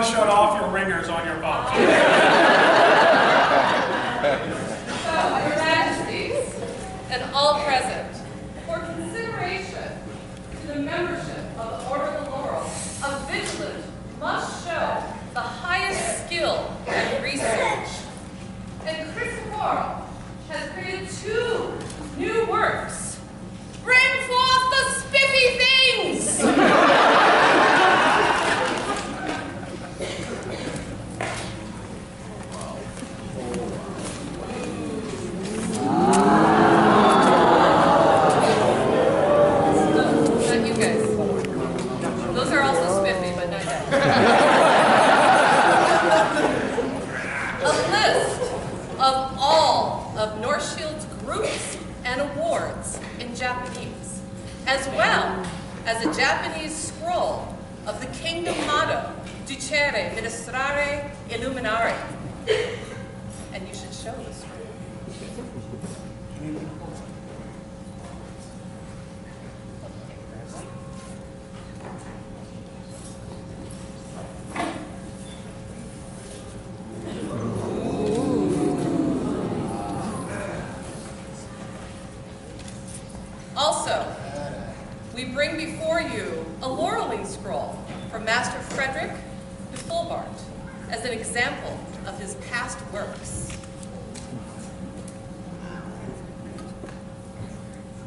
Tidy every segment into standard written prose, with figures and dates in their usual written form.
Shut off your ringers on your box. So, Your Majesties, and all present, for consideration to the membership of the Order of the Laurel, a vigilant must show the highest skill and research. And Foro has created 2 new works. Bring forth the spiffy things! As well as a Japanese scroll of the kingdom motto, Ducere, Ministrare, Illuminare. And you should show the scroll. Also, we bring before you a laurel scroll from Master Frederick de Fulbart as an example of his past works.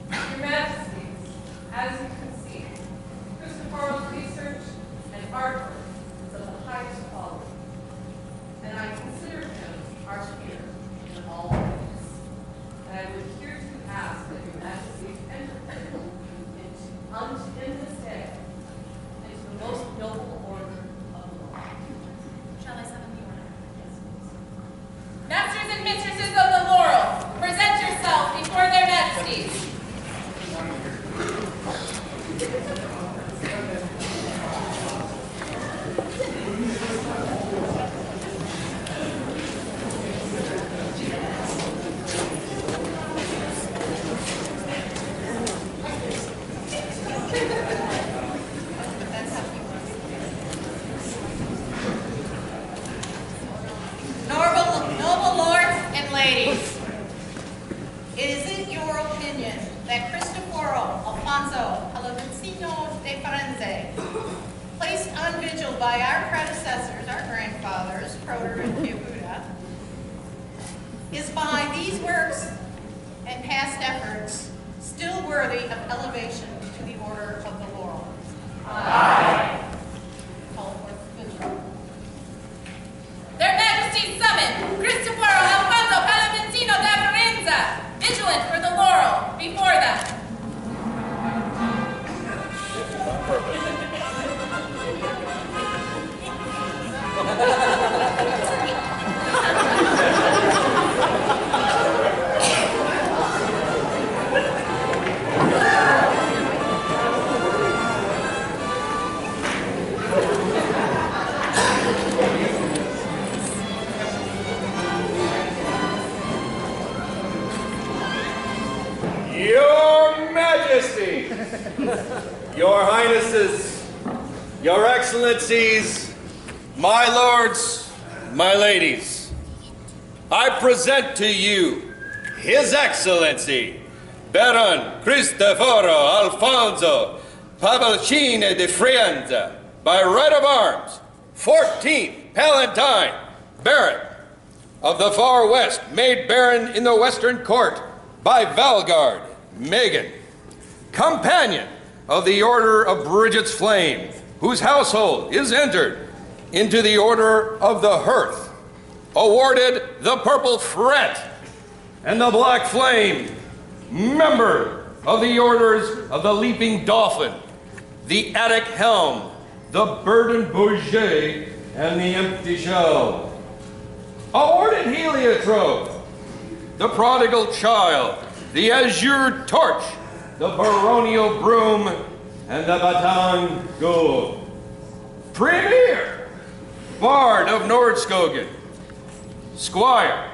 Your Majesties, as you can see, Foro's research and artwork is of the highest quality, and I consider him our peer in all ways. And I would hereto ask that Your Majesties enter in this day into the most noble order of the law. Shall I summon the order? Yes, please. Masters and mistresses of the laurel, present yourselves before their majesties. Noble lords and ladies, is it your opinion that Cristoforo Alfonso Pallavicino de Firenze, placed on vigil by our predecessors, our grandfathers, Croder and Chiavuta, is by these works and past efforts still worthy of elevation to the Order of the Laurel? Aye. Call forth the vigil. Their Majesties summon Cristoforo Alfonso Pallavicino da Firenze, vigilant for the laurel, before them. Your Majesty, Your Highnesses, Your Excellencies, my lords, my ladies, I present to you His Excellency, Baron Cristoforo Alfonso Pallavicino de Firenze, by right of arms, 14th Palatine Baron of the Far West, made Baron in the Western Court by Valgard Megan, companion of the Order of Bridget's Flame, whose household is entered into the Order of the Hearth, awarded the Purple Fret and the Black Flame, member of the Orders of the Leaping Dolphin, the Attic Helm, the Burden Bourget, and the Empty Shell. Awarded Heliotrope, the Prodigal Child, the Azure Torch, the baronial broom, and the baton gold. Premier, Bard of Nordskogen, Squire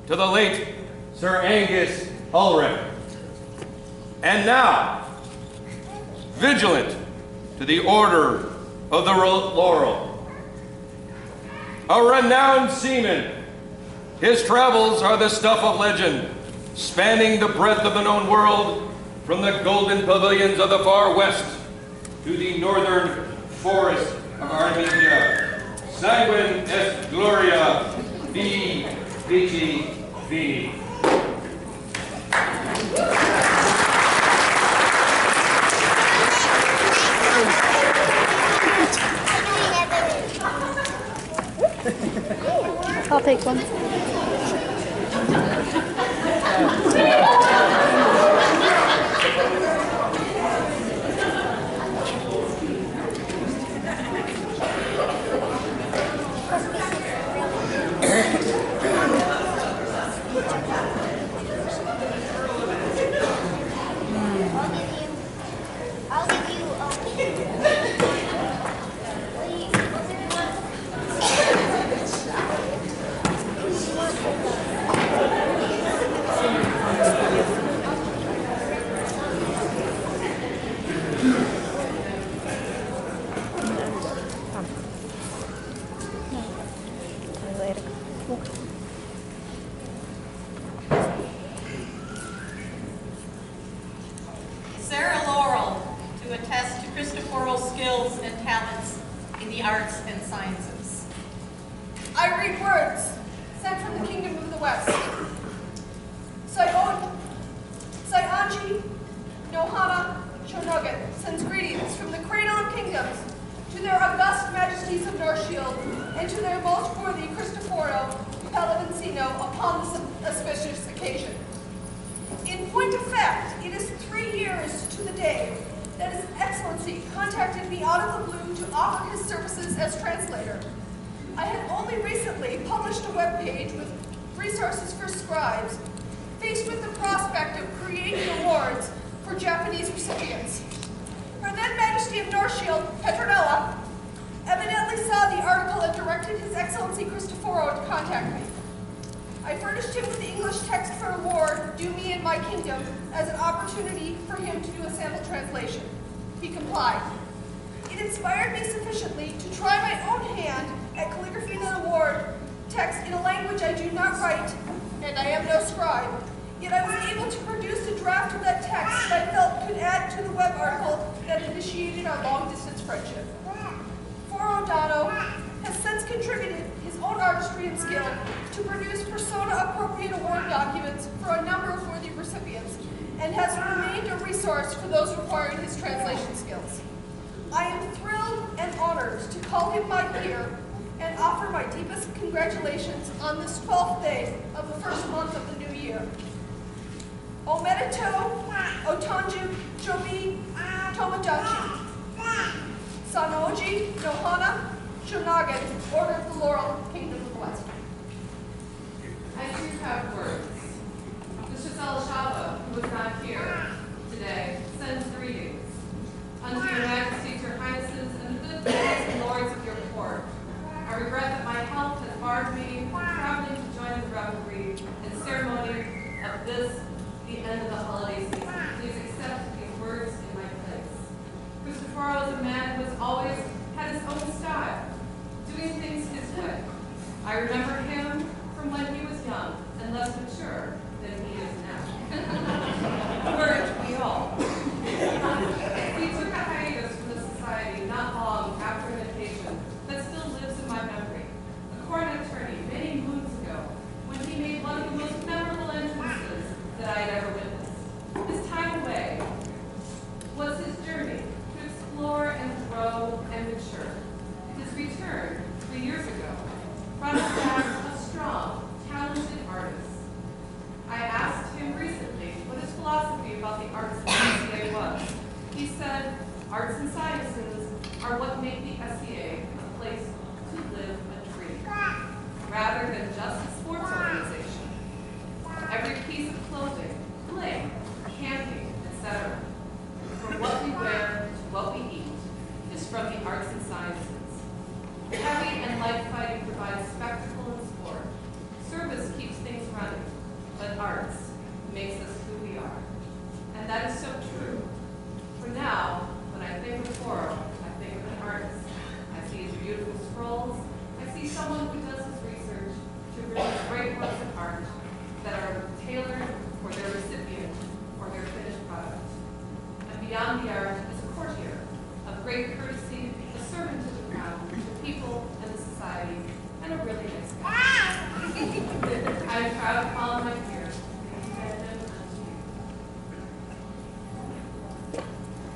to the late Sir Angus Ulrich. And now, Vigilant to the Order of the Laurel. A renowned seaman, his travels are the stuff of legend, spanning the breadth of the known world, from the golden pavilions of the far west to the northern forest of Armenia. Sanguine est gloria, vi vici vini. I'll take one. Sarah Laurel to attest to Christopher's skills and talents in the arts and sciences. I read words sent from the kingdom of the west. Sayanji Nohana Shonogan sends greetings from the cradle of kingdoms to their august majesties of Northshield and to their most worthy Cristoforo Pallavicino upon this auspicious occasion. In point of fact, it is 3 years to the day that His Excellency contacted me out of the blue to offer his services as translator. I had only recently published a webpage with resources for scribes, faced with the prospect of creating awards for Japanese recipients. Her then Majesty of Northshield, Petronella, evidently saw the article and directed His Excellency Cristoforo to contact me. I furnished him with the English text for award due me in my kingdom as an opportunity for him to do a sample translation. He complied. It inspired me sufficiently to try my own hand at calligraphy and award text in a language I do not write, and I am no scribe. Yet I was able to produce a draft of that text that I felt could add to the web article that initiated our long-distance friendship. Foro Dano has since contributed his own artistry and skill to produce persona-appropriate award documents for a number of worthy recipients, and has remained a resource for those requiring his translation skills. I am thrilled and honored to call him my peer and offer my deepest congratulations on this 12th day of the first month of the new year. Omerito, Otanju, Jobi, Tomodachi, Sanoji, Nohana, Shonagan, Order of the Laurel, Kingdom of the West. I do have words. The Giselle Shaba, who was not here today, sends greetings. Unto your majesties, your highnesses, and the good lords and lords of your court. I regret that my health has barred me from traveling to join the revelry and ceremony of this, the end of the holiday season. Please accept these words in my place. Cristoforo is a man who has always had his own style, doing things his way. I remember him from when he was young and less mature than he is now. Weren't we all? We took a hiatus from the society not long after an occasion that still lives in my memory. A court attorney many moons ago, when he made one of the most memorable entrances that I had ever witnessed. His time away was his journey to explore and grow and mature. His return 3 years ago brought us back a strong, talented artist.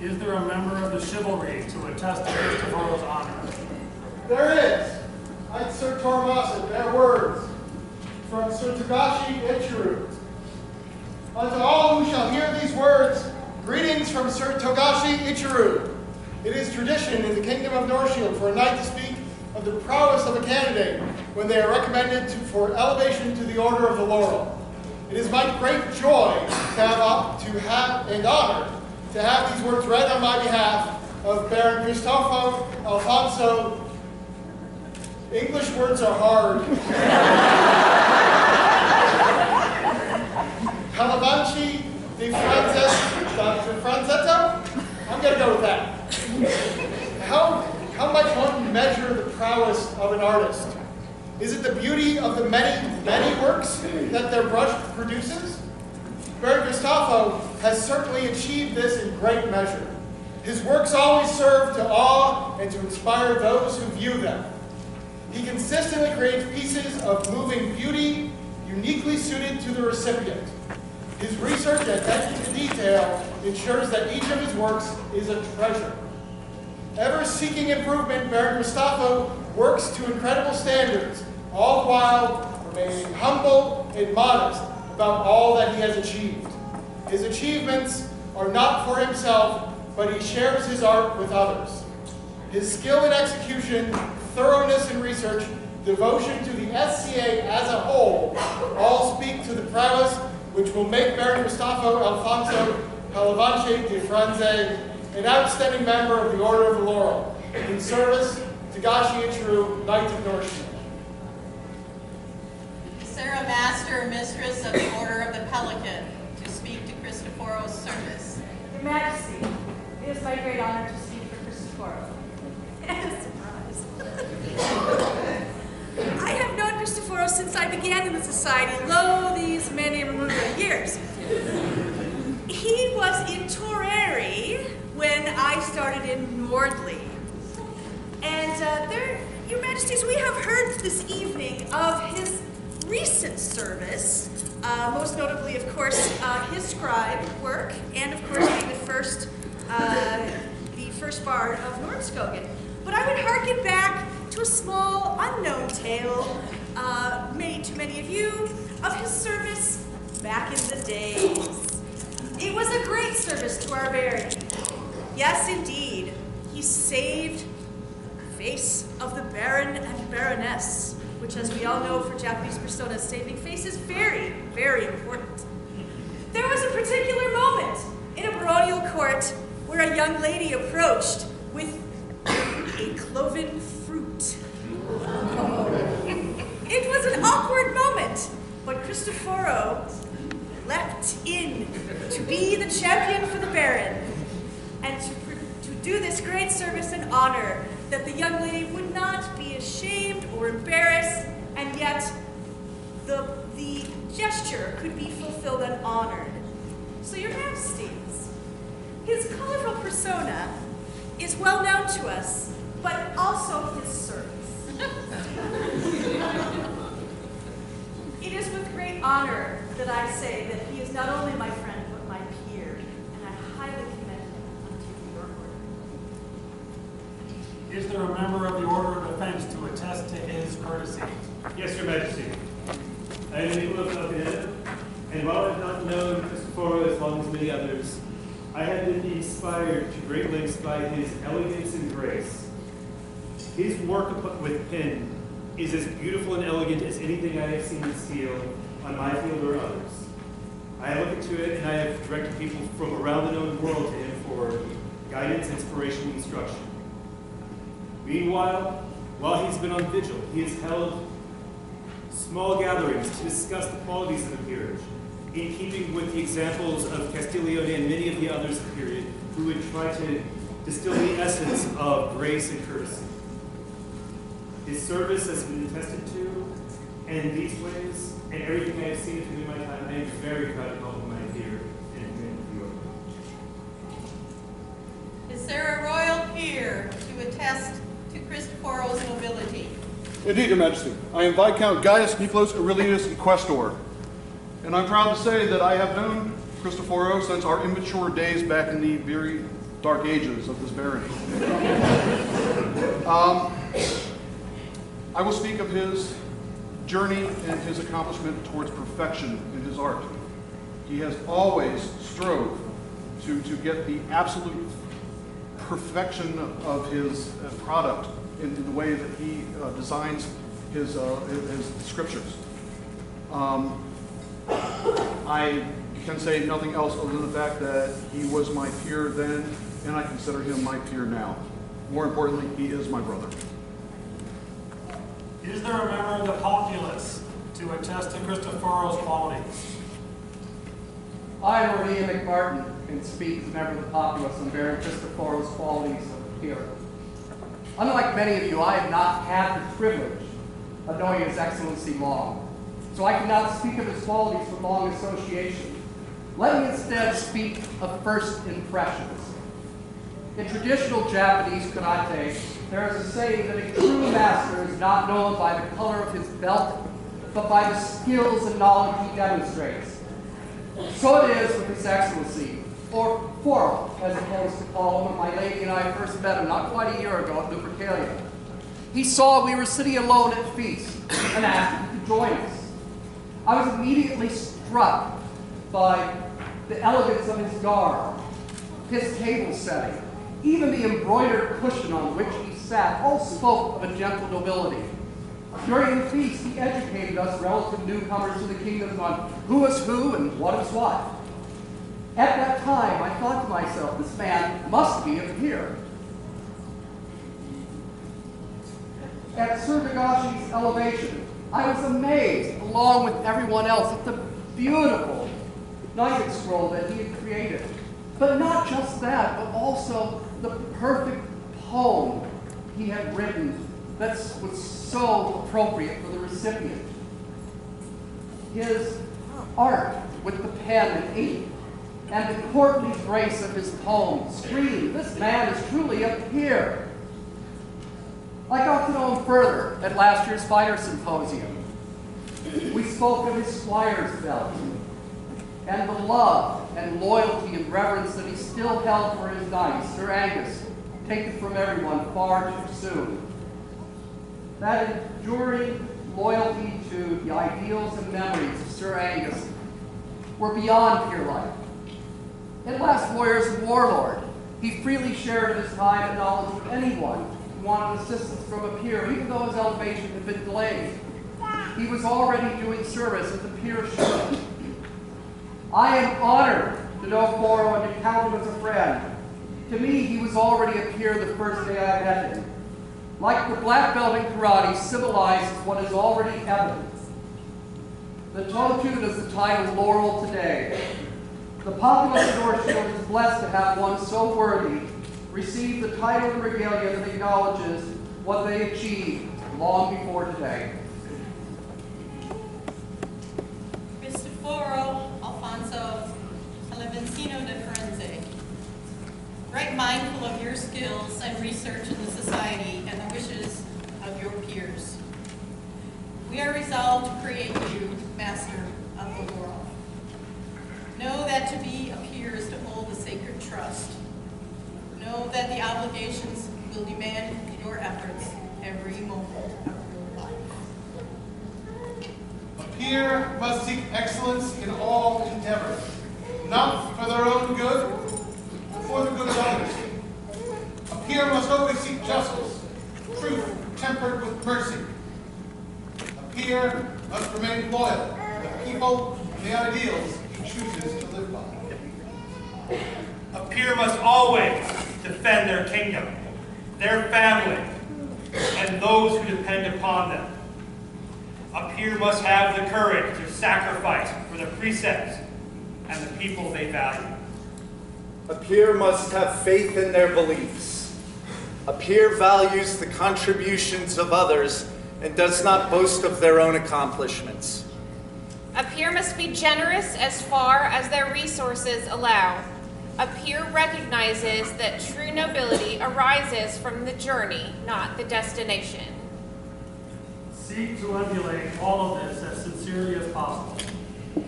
Is there a member of the chivalry to attest to Cristoforo's honor? There is. I'd Sir Tormasa bear words from Sir Togashi Ichiru. Unto all who shall hear these words, greetings from Sir Togashi Ichiru. It is tradition in the Kingdom of Northshield for a knight to speak of the prowess of a candidate when they are recommended for elevation to the Order of the Laurel. It is my great joy to have and honor to have these words read on my behalf of Baron Cristoforo Alfonso. English words are hard. Calavanchi de Franzetto? I'm going to go with that. How might one measure the prowess of an artist? Is it the beauty of the many works that their brush produces? Baron Cristoforo has certainly achieved this in great measure. His works always serve to awe and to inspire those who view them. He consistently creates pieces of moving beauty, uniquely suited to the recipient. His research and attention to detail ensures that each of his works is a treasure. Ever seeking improvement, Baron Cristoforo works to incredible standards, all while remaining humble and modest about all that he has achieved. His achievements are not for himself, but he shares his art with others. His skill in execution, thoroughness in research, devotion to the SCA as a whole, all speak to the prowess which will make Baron Cristoforo Alfonso Calavanchi de Franze an outstanding member of the Order of the Laurel. In service, Togashi Ichiru, Knight of Northshield. Sarah, Master or Mistress of the Order of the Pelican, to speak to Cristoforo's service. Your Majesty, it is my great honor to speak for Cristoforo. And a surprise. I have known Cristoforo since I began in the society, lo, these many removed years. He was in Toreri when I started in Nordley. And Your Majesties, we have heard this evening of his recent service, most notably, of course, his scribe work, and of course being the first bard of Nordskogen. But I would harken back to a small, unknown tale made to many of you of his service back in the days. It was a great service to our baron. Yes, indeed, he saved the face of the baron and baroness, which, as we all know, for Japanese personas, saving face is very, very important. There was a particular moment in a baronial court where a young lady approached with a cloven fruit. It was an awkward moment, but Cristoforo leapt in to be the champion for the baron and to do this great service and honor that the young lady would not be ashamed or embarrassed, and yet the gesture could be fulfilled and honored. So, Your Majesties, his colorful persona is well known to us, but also his service. It is with great honor that I say that he is not only my friend, but my peer, and I highly commend him unto your order. Is there a member of the Order of Defense to attest to his courtesy? Yes, Your Majesty. I am Nicholas Alpinetta, and while I've not known Cristoforo as long as many others, I have been inspired to great lengths by his elegance and grace. His work with pen is as beautiful and elegant as anything I have seen in steel on my field or others. I look into it and I have directed people from around the known world to him for guidance, inspiration, and instruction. Meanwhile, while he's been on vigil, he has held small gatherings to discuss the qualities of the peerage, in keeping with the examples of Castiglione and many of the others of the period who would try to distill the essence of grace and courtesy. His service has been attested to, and in these ways, and everything I have seen of him in my time, I am very proud to call him my peer and command of the order. Is there a royal peer to attest to Cristoforo's nobility? Indeed, Your Majesty. I am Viscount Gaius Nicholas Aurelius Questor, and I'm proud to say that I have known Cristoforo since our immature days back in the very dark ages of this barony. I will speak of his journey and his accomplishment towards perfection in his art. He has always strove to get the absolute perfection of his product in the way that he designs his scriptures. I can say nothing else other than the fact that he was my peer then, and I consider him my peer now. More importantly, he is my brother. Is there a member of the populace to attest to Cristoforo's qualities? I, Lord Ian McMartin, can speak as a member of the populace on Baron Cristoforo's qualities of peer. Unlike many of you, I have not had the privilege of knowing His Excellency long, so I cannot speak of his qualities from long association. Let me instead speak of first impressions. In traditional Japanese karate, there is a saying that a true master is not known by the color of his belt, but by the skills and knowledge he demonstrates. So it is with His Excellency, or Foro, as opposed to call him, when my lady and I first met him not quite a year ago at Lupercalia. He saw we were sitting alone at feast and asked if he could join us. I was immediately struck by the elegance of his garb, his table setting, even the embroidered cushion on which he sat, all spoke of a gentle nobility. During the feast, he educated us relative newcomers to the kingdom on who is who and what is what. At that time, I thought to myself, this man must be a peer. At Sir Nagashi's elevation, I was amazed, along with everyone else, at the beautiful Nugget scroll that he had created. But not just that, but also the perfect poem he had written that was so appropriate for the recipient. His art with the pen and ink and the courtly grace of his poem screamed, this man is truly a peer. I got to know him further at last year's Fire Symposium. We spoke of his squire's belt and the love and loyalty and reverence that he still held for his knight, Sir Angus, taken from everyone far too soon. That enduring loyalty to the ideals and memories of Sir Angus were beyond peer life. In last warriors and warlord, he freely shared his time and knowledge with anyone who wanted assistance from a peer, even though his elevation had been delayed. He was already doing service as a peer should. I am honored to know Foro and to count him as a friend. To me, he was already a peer the first day I met him. Like the black belt in karate symbolizes what is already evident. The Totu is the title laurel today. The populace of Northfield is blessed to have one so worthy receive the title and regalia that acknowledges what they achieved long before today. Cristoforo Alfonso Clemencino de Firenze, right mindful of your skills and research in the society and the wishes of your peers. We are resolved to create you master of the world. Know that to be a peer is to hold a sacred trust. Know that the obligations will demand your efforts every moment of your life. A peer must seek excellence in all endeavor, not for their own good, but for the good of others. A peer must always seek justice, truth tempered with mercy. A peer must remain loyal to the people and the ideals he chooses to live by. A peer must always defend their kingdom, their family, and those who depend upon them. A peer must have the courage to sacrifice for the precepts and the people they value. A peer must have faith in their beliefs. A peer values the contributions of others and does not boast of their own accomplishments. A peer must be generous as far as their resources allow. A peer recognizes that true nobility arises from the journey, not the destination. Seek to emulate all of this as sincerely as possible,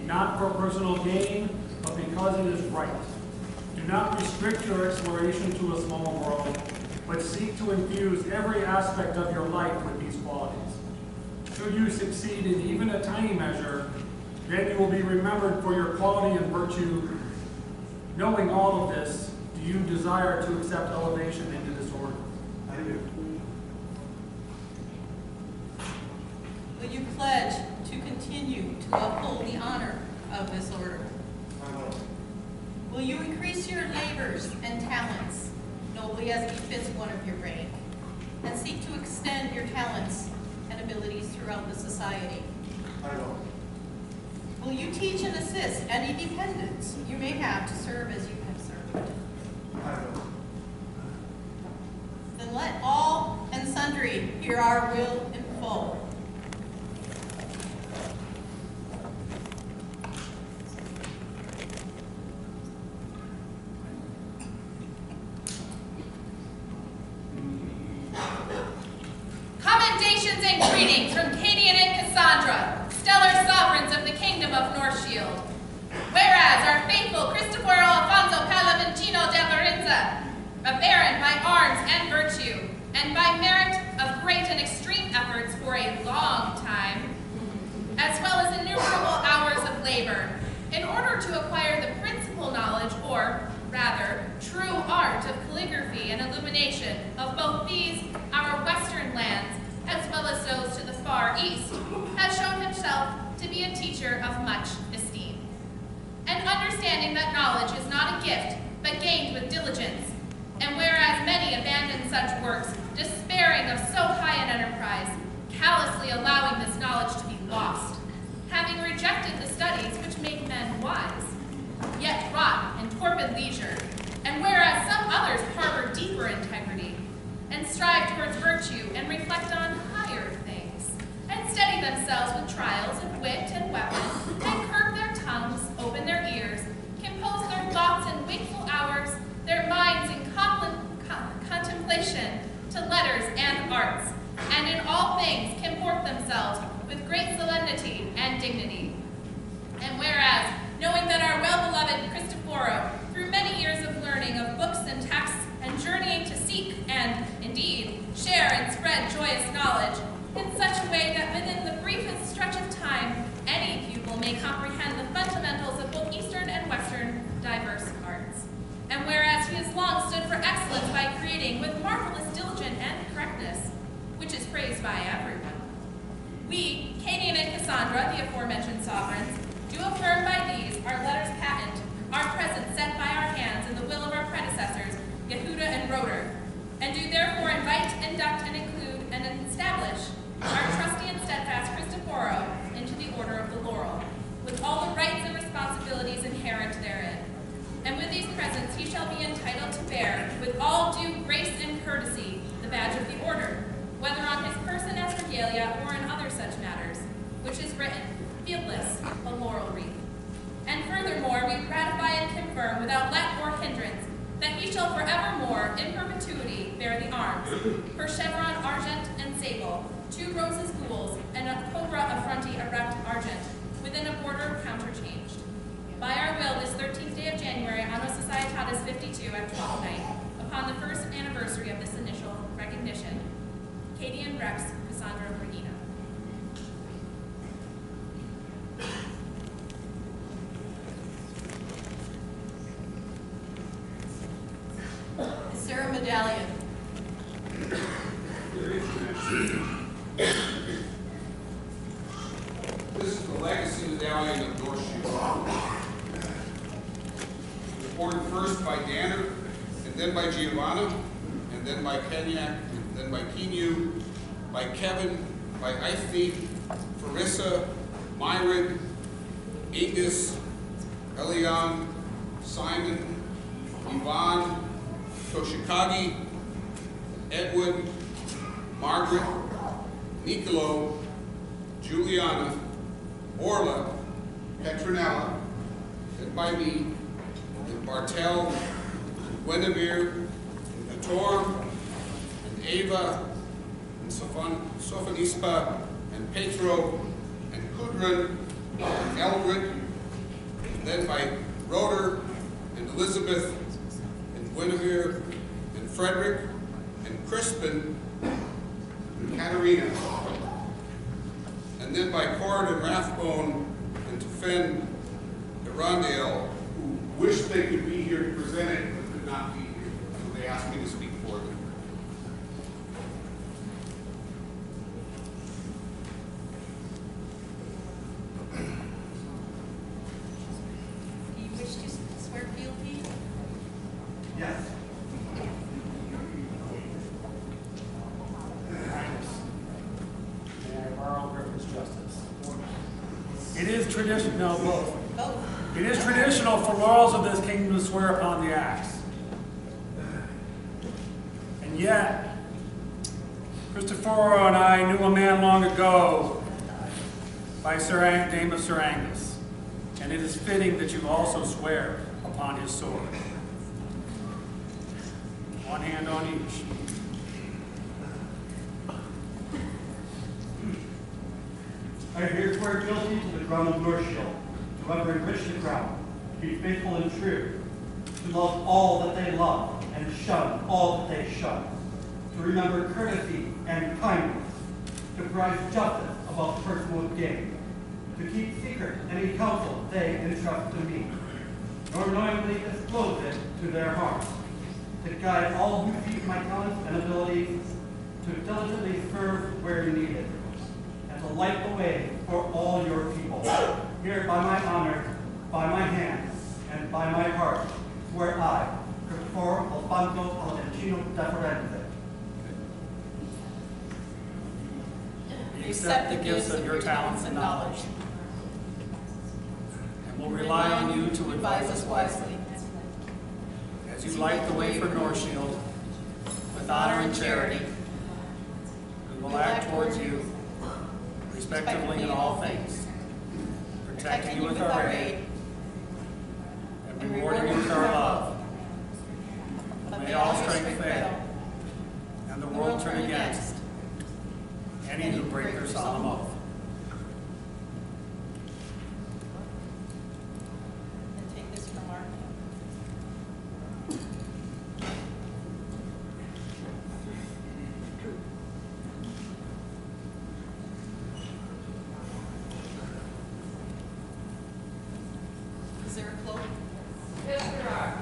not for personal gain, but because it is right. Do Do not restrict your exploration to a small world, but seek to infuse every aspect of your life with these qualities. Should you succeed in even a tiny measure, then you will be remembered for your quality and virtue. Knowing all of this, do you desire to accept elevation into this order? I do. Will you pledge to continue to uphold the honor of this order? I will. Will you increase your labors and talents, nobly as befits one of your rank, and seek to extend your talents and abilities throughout the society? I will. Will you teach and assist any dependents you may have to serve as you have served? I will. Then let all and sundry hear our will in full. Commendations and greetings from Cadian and Cassandra, stellar sovereigns of the kingdom of North Shield. Whereas our faithful Cristoforo Alfonso Palaventino de Varenza, a baron by arms and virtue, and by merit of great and extreme efforts for a long time, as well as innumerable hours of labor, in order to acquire the principal knowledge, or rather, true art of calligraphy and illumination of both these, our western lands, as well as those to the far east, has shown himself to be a teacher of much esteem. And understanding that knowledge is not a gift, but gained with diligence, and whereas many abandon such works, despairing of so high an enterprise, callously allowing this knowledge to be lost, having rejected the studies which make men wise, yet rot in torpid leisure, and whereas some others harbor deeper integrity, and strive towards virtue and reflect on higher things, and steady themselves with trials of wit and weapon, and curb their tongues, open their ears, compose their thoughts in wakeful hours, their minds in contemplation to letters and arts, and in all things comport themselves with great solemnity and dignity. And whereas, knowing that our well-beloved Cristoforo, through many years of learning of books and texts, and journeying to seek and, indeed, share and spread joyous knowledge, in such a way that within the briefest stretch of time, any pupil may comprehend the fundamentals of both Eastern and Western diverse arts. And whereas he has long stood for excellence by creating with marvelous diligence and correctness, which is praised by everyone, we, Cadian and Cassandra, the aforementioned sovereigns, do affirm by these, our letters patent, our present set by our hands in the will of our predecessors, Yehuda and Roder, and do therefore invite, induct, and include, and establish our trusty and steadfast Cristoforo into the Order of the Laurel, with all the rights and responsibilities inherent therein. And with these presents he shall be entitled to bear, with all due grace and courtesy, the badge of the order, whether on his person as regalia or in other such matters, which is written, fieldless, a laurel wreath. And furthermore, we ratify and confirm without let or hindrance that he shall forevermore in perpetuity bear the arms, per chevron argent and sable, 2 roses gules, and a cobra affronti erect argent, within a border counterchanged. By our will, this 13th day of January, Anno Societatis 52 at 12 night, upon the first anniversary of this initial recognition, Cadian Rex Cassandra Regina. Is there a medallion? This is the legacy medallion of North Shield. Reported first by Danner, and then by Giovanna, and then by Kenyak, and then by Kinu, by Kevin, by Ife, Farissa, Myron, Angus, Elian, Simon, Yvonne, Toshikagi, Edwin, Margaret, Nicolo, Juliana, Orla, Petronella, and by me, and Bartel, and Guinevere, and Vitor, and Ava, and Sophonispa, and Petro, and Kudrin, and Eldred, and then by Roder, and Elizabeth, Guinevere, and Frederick, and Crispin, and Katerina, and then by Cord and Rathbone and Tefin, and Rondale, who wished they could be here to present it, but could not be here. So they asked me to speak for them. Do you wish to swear fealty? Yes. May I borrow Griffin's justice? It is tradition, no, both. Both. It is traditional for laurels of this kingdom to swear upon the axe. And yet, Christoforo and I knew a man long ago by name of Sir Angus, and it is fitting that you also swear upon his sword. One hand on each. I here swear guilty to the crown of Northshield, to ever enrich the crown, to be faithful and true, to love all that they love, and shun all that they shun, to remember courtesy and kindness, to prize justice above personal gain, to keep secret any counsel they entrust to me, nor knowingly disclose it to their harm, to guide all who seek my talents and abilities, to diligently serve where needed, and to light the way for all your people. Here by my honor, by my hand, and by my heart, swear I, Foro Alfonso Pallavicino da Firenze. We accept the gifts of your talents and knowledge, and will rely on you to advise us wisely. As you light the way for Northshield, with honor and charity, we will act towards you, respectively in all things, protecting you with our aid, and rewarding you with our love. But may all strength fail, and the world turn against any who break their solemn oath. And take this from our hand. Is there a cloak? Yes, there are.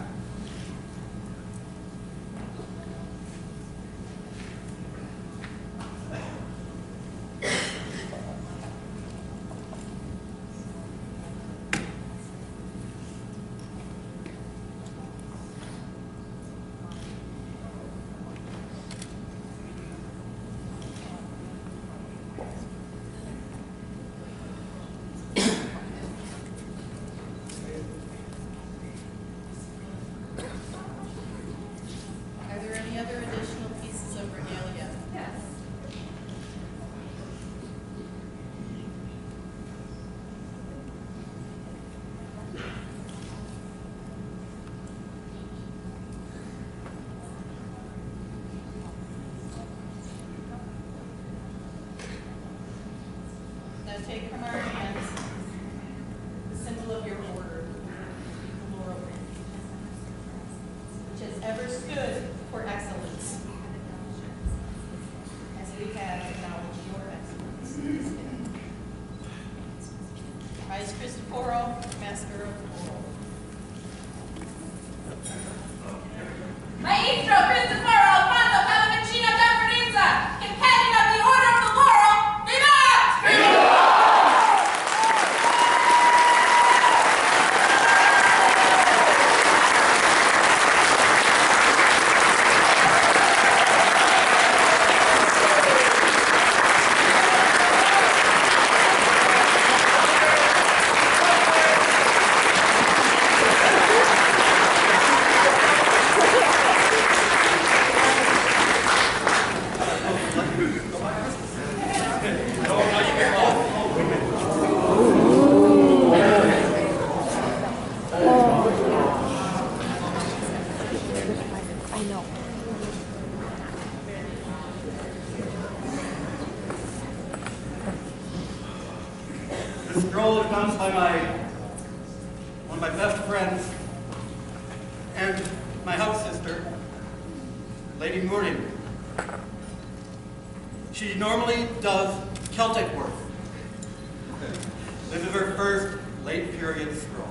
Are there any other additional pieces of regalia? Yes. Now take from our hands the symbol of your order, the laurel wreath, which has ever stood for excellence, as we have acknowledged your excellence in this day. Vice Cristoforo, Master of the World. Maestro Cristoforo Alfonso Pallavicino da Firenze, Companion of the Order of the Laurel, Vivat! This scroll is done by one of my best friends, and my house sister, Lady Mourning. She normally does Celtic work. This is her first late period stroll.